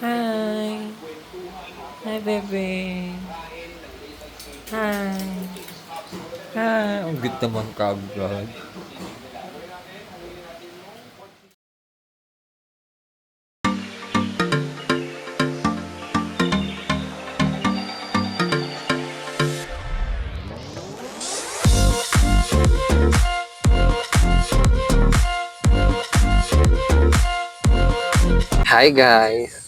Hi. Hi, baby. Hi. Hi. Ang good naman ka, agad. Hi, guys.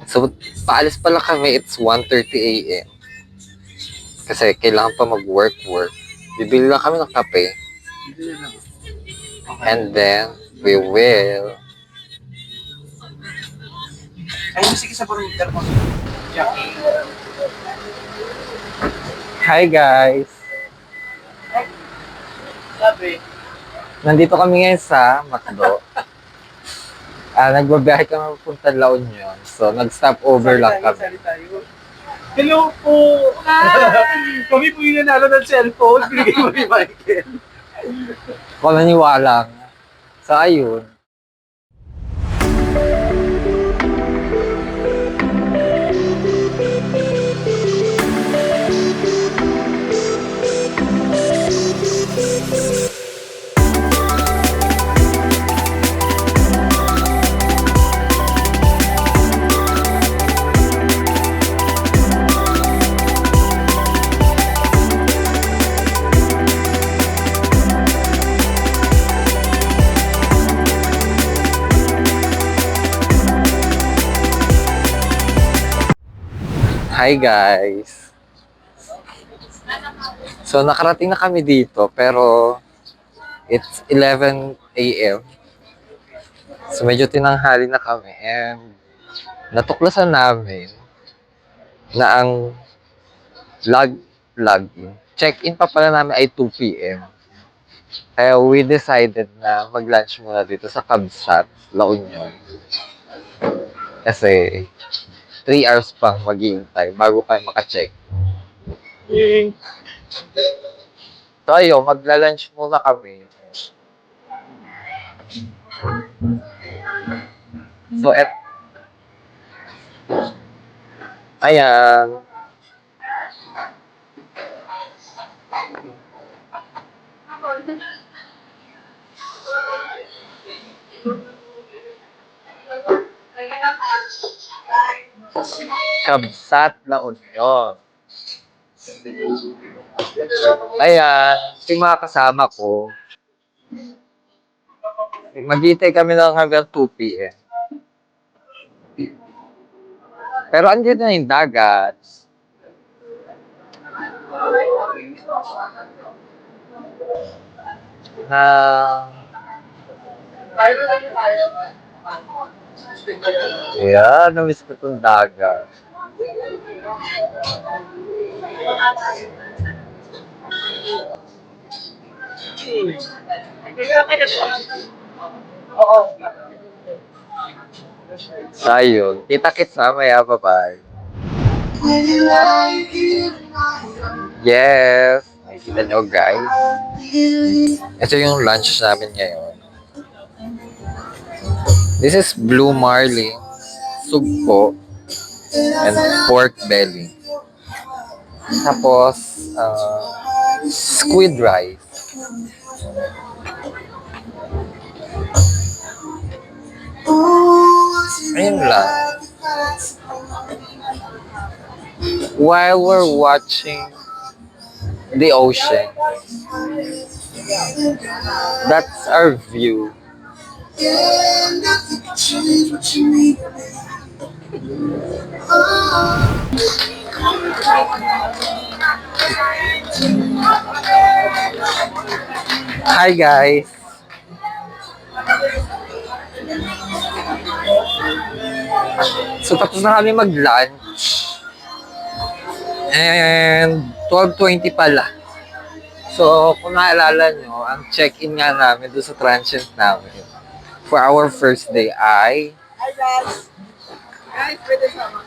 So, paalis pala kami. It's 1:30 a.m. Kasi kailangan pa mag-work. Bibili lang kami ng kape. And then, we will... Hi, guys. Nandito kami ngayon sa McDo. Nagbabiyahe kami papunta La Union. So, nag-stop over lang kami. Hello po! Kami po yung nanalo ng cellphone. Binigay mo ni Michael. Kung naniwala nga. So, ayun. Hi, guys. So, nakarating na kami dito, pero it's 11 a.m. So, medyo tinanghali na kami and natuklasan namin na ang log-in. Check-in pa pala namin ay 2 p.m. Kaya we decided na mag-lunch muna dito sa Kabsat, La Union. Kasi 3 hours pang maghihintay bago kayo maka-check. So, ayun, magla-lunch muna kami. So, ayan. Kabsat, La Union. Ayan, yung mga kasama ko. Maghihintay kami lang hanggang 2 p.m. Pero andyan na yung dagat. Na... Ayan, namiss ko itong dagat. Ayun, kita-kits mamaya, bye-bye. Yes! Nakikita nyo, guys. Ito yung lunch namin ngayon. This is blue marlin, sugpo, and pork belly. Tapos, squid rice. Ayun lang. While we're watching the ocean, that's our view. Hi, guys. So, tapos na kami mag-lunch. And 12:20 pala. So, kung naalala nyo, ang check-in nga namin doon sa transient namin for our first day ay Hi guys! Guys, pwede sama.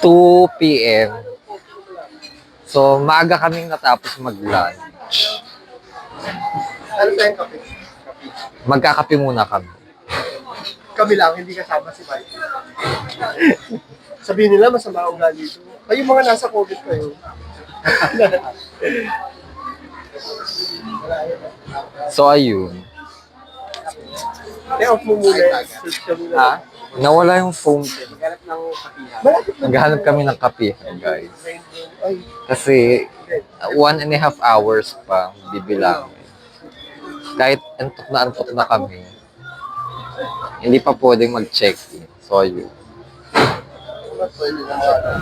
2 p.m. So, maaga kaming natapos mag-lunch. Ano tayong kape? Magkakape muna kami. kami lang, hindi kasama si Mike. Sabihin nila, masama ang ugali ito. Kayo mga nasa COVID kayo. So, ayun. Off mo muna. Search ka muna. Ha? Nawala yung phone. Maghanap ng kapihan. Naghahanap kami ng kapihan, guys. Ay, Kasi 1.5 hours pa bibilang. Kahit antok na kami, hindi pa pwedeng mag-check-in. So, yun. pwede na wala.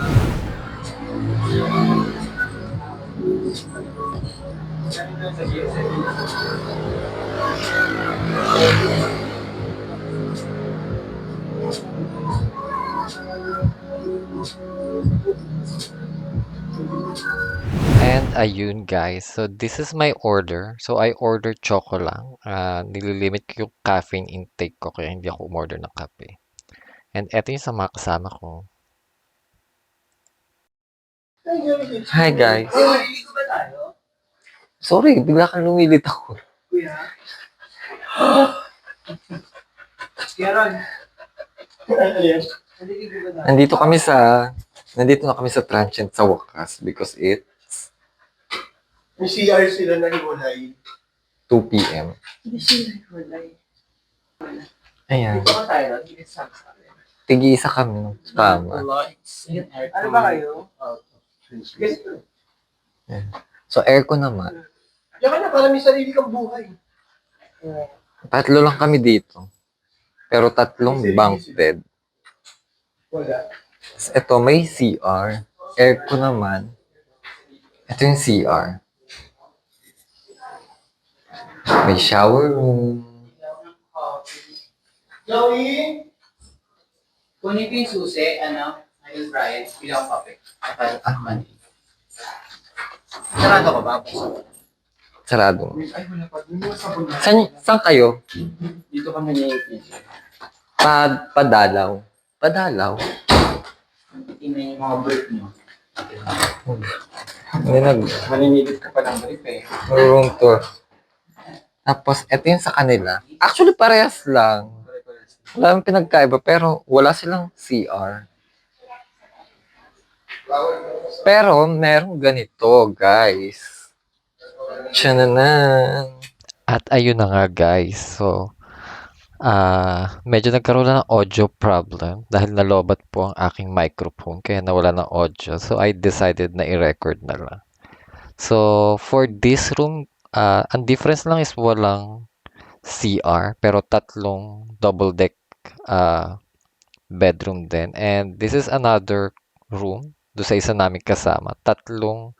And ayun guys, so this is my order. So I ordered choco lang. Nililimit ko yung caffeine intake ko kaya hindi ako umorder ng kape. And eto yung sa mga kasama ko. Hi guys. Maliligo ba tayo? Sorry, bigla kang lumilit ako. Kuya? Yaron. Ayan. Maliligo ba tayo? Nandito na kami sa transient sa wakas because it's Yung CR sila na hiwalay. 2 p.m. Hindi siya nagwalay. Ayan. Dito ka tayo, hindi sa akin. Tig-isa kami. Tama. Ano ba kayo? So aircon naman. Diyan ka na, para may sarili kang buhay. Tatlo lang kami dito. Pero tatlong bunk bed. Wala. Ito, may CR. Aircon naman. Ito yung CR. May shower room. Joey! Kunin ko yung susi, ayun Brian, bilang kape. Money. Sarado ka ba? Sarado. Ay, wala pa. Hindi mo sabon na. Saan kayo? Dito kami ni PJ. Padalaw. Padalaw? Tingnan yung mga brief nyo. Hindi Maninilit ka pa ng brief eh. room tour. Tapos, ito yung sa kanila. Actually, parehas lang. Wala namang pinagkaiba, pero wala silang CR. Pero, merong ganito, guys. Tiyananan. At ayun na nga, guys. So, medyo nagkaroon na ng audio problem dahil nalobat po ang aking microphone kaya nawala ng audio. So, I decided na i-record na lang. So, for this room, ang difference lang is walang CR pero tatlong double deck bedroom din. And this is another room do sa isa namin kasama. Tatlong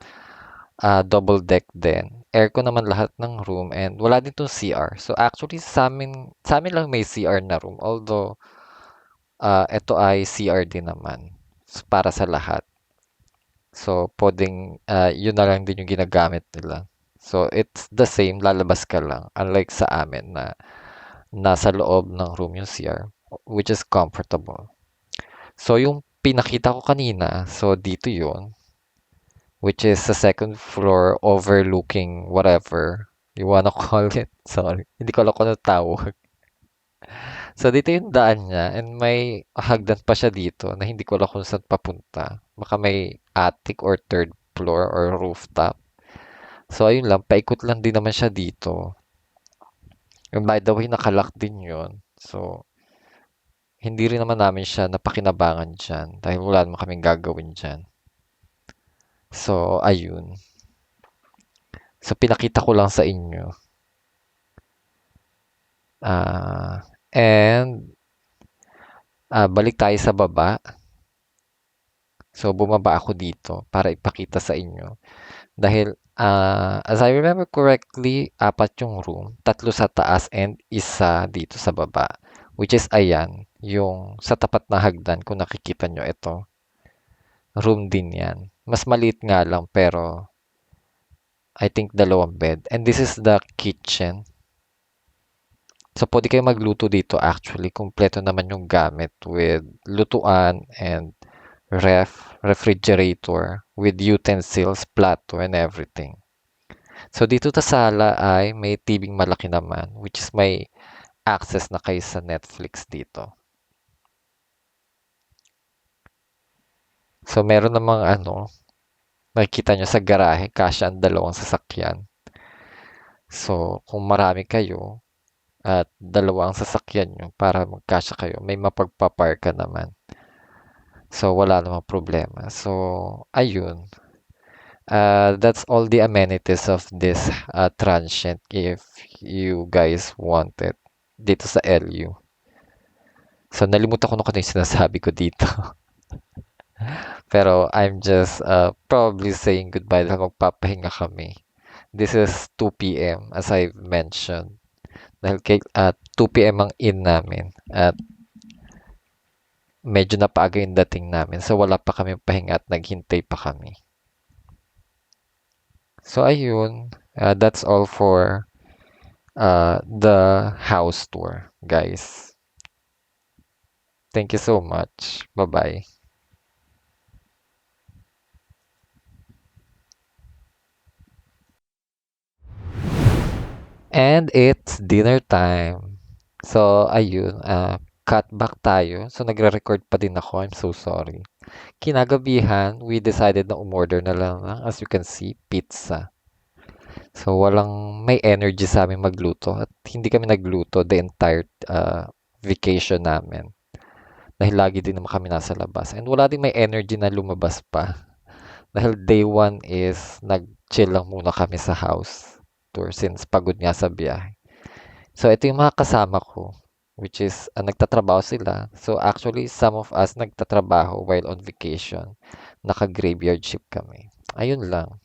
double deck din. Aircon naman lahat ng room and wala din tong CR. So actually sa amin lang may CR na room. Although ito ay CR din naman para sa lahat. So pwedeng yun na lang din yung ginagamit nila. So it's the same, lalabas ka lang. Unlike sa amin na nasa loob ng room yung CR, which is comfortable. So yung pinakita ko kanina, so dito yun, which is sa second floor overlooking whatever you wanna call it. Sorry, hindi ko alam kung ano tawag. So dito yung daan niya and may hagdan pa siya dito na hindi ko alam kung saan papunta. Baka may attic or third floor or rooftop. So ayun lang, paikot lang din naman siya dito. And by the way, nakalock din yun. So, hindi rin naman namin siya napakinabangan dyan dahil wala naman kaming gagawin dyan. So, ayun. So, pinakita ko lang sa inyo. And, balik tayo sa baba. So, bumaba ako dito para ipakita sa inyo. Dahil, as I remember correctly, 4 yung room. 3 sa taas and isa dito sa baba. Which is, ayan, yung sa tapat na hagdan, kung nakikita nyo ito. Room din yan. Mas maliit nga lang, pero I think 2 bed. And this is the kitchen. So, pwede kayo magluto dito actually. Kompleto naman yung gamit with lutuan and refrigerator with utensils, plato, and everything. So, dito sa sala ay may tibing malaki naman, which is may access na kayo sa Netflix dito. So, meron namang makikita nyo sa garahe, kasya ang 2 sasakyan. So, kung marami kayo at 2 ang sasakyan nyo para magkasya kayo, may mapagpapark ka naman. So, wala namang problema. So, ayun. That's all the amenities of this transient if you guys want it dito sa LU. So, nalimutan ko na kung ano yung sinasabi ko dito. Pero I'm just probably saying goodbye dahil magpapahinga kami. This is 2 p.m. as I've mentioned. Dahil 2 p.m. ang in namin at medyo napaaga yung dating namin. So wala pa kami pahinga at naghintay pa kami. So ayun, that's all for the house tour, guys. Thank you so much. Bye-bye. And it's dinner time. So, ayun, cut back tayo. So, nagre-record pa din ako. I'm so sorry. Kinagabihan, we decided na umorder na lang ng, as you can see, pizza. So, walang may energy sa amin magluto. At hindi kami nagluto the entire vacation namin. Dahil lagi din naman kami nasa labas. And wala din may energy na lumabas pa. Dahil day 1 is nag-chill lang muna kami sa house tour since pagod nga sa biyahe. So, ito yung mga kasama ko, which is nagtatrabaho sila. So, actually, some of us nagtatrabaho while on vacation. Naka-graveyard shift kami. Ayun lang.